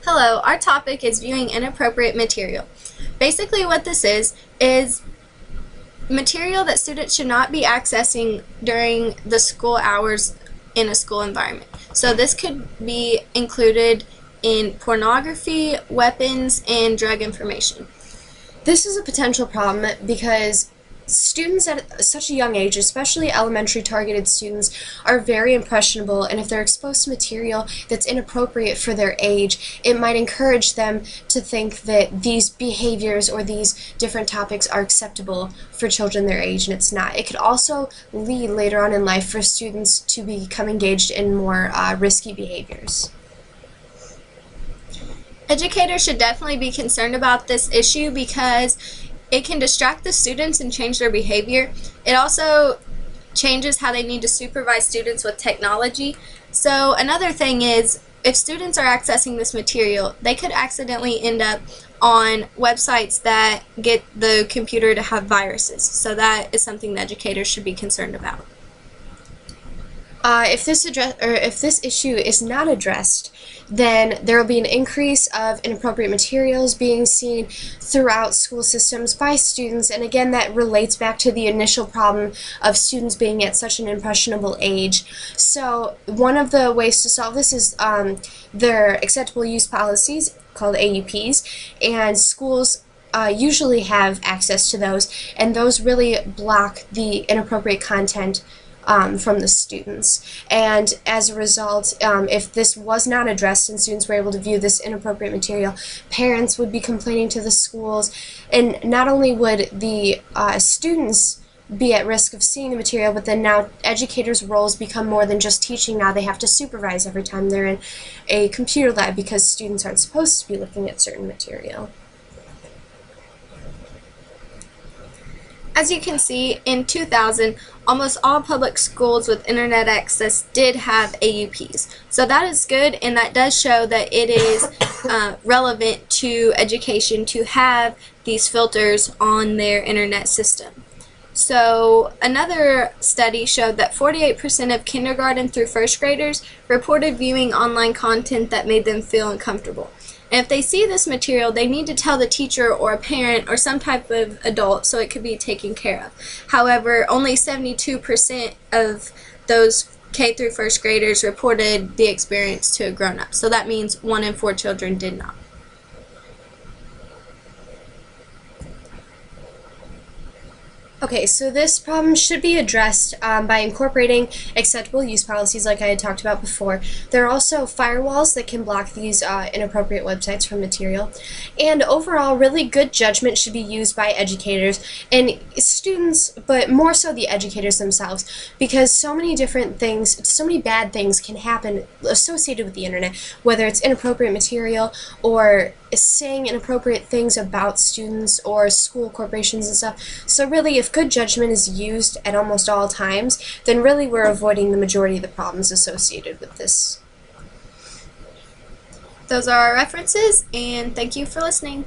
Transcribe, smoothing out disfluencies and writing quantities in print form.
Hello, our topic is viewing inappropriate material. Basically what this is material that students should not be accessing during the school hours in a school environment. So this could be included in pornography, weapons, and drug information. This is a potential problem because students at such a young age, especially elementary targeted students, are very impressionable, and if they're exposed to material that's inappropriate for their age, it might encourage them to think that these behaviors or these different topics are acceptable for children their age, and it's not. It could also lead later on in life for students to become engaged in more risky behaviors. Educators should definitely be concerned about this issue because it can distract the students and change their behavior. It also changes how they need to supervise students with technology. So another thing is, if students are accessing this material, they could accidentally end up on websites that get the computer to have viruses. So that is something that educators should be concerned about. If this issue is not addressed, then there will be an increase of inappropriate materials being seen throughout school systems by students, and again that relates back to the initial problem of students being at such an impressionable age. So one of the ways to solve this is their acceptable use policies, called AUPs, and schools usually have access to those, and those really block the inappropriate content from the students. And as a result, if this was not addressed and students were able to view this inappropriate material, parents would be complaining to the schools, and not only would the students be at risk of seeing the material, but then now educators' roles become more than just teaching. Now they have to supervise every time they're in a computer lab because students aren't supposed to be looking at certain material. As you can see, in 2000, almost all public schools with internet access did have AUPs. So that is good, and that does show that it is relevant to education to have these filters on their internet system. So another study showed that 48% of kindergarten through first graders reported viewing online content that made them feel uncomfortable. And if they see this material, they need to tell the teacher or a parent or some type of adult so it could be taken care of. However, only 72% of those K through first graders reported the experience to a grown-up. So that means 1 in 4 children did not. Okay, so this problem should be addressed by incorporating acceptable use policies like I had talked about before. There are also firewalls that can block these inappropriate websites from material. And overall, really good judgment should be used by educators and students, but more so the educators themselves, because so many different things, so many bad things can happen associated with the internet, whether it's inappropriate material or saying inappropriate things about students or school corporations and stuff. So really, if good judgment is used at almost all times, then really we're avoiding the majority of the problems associated with this. Those are our references, and thank you for listening.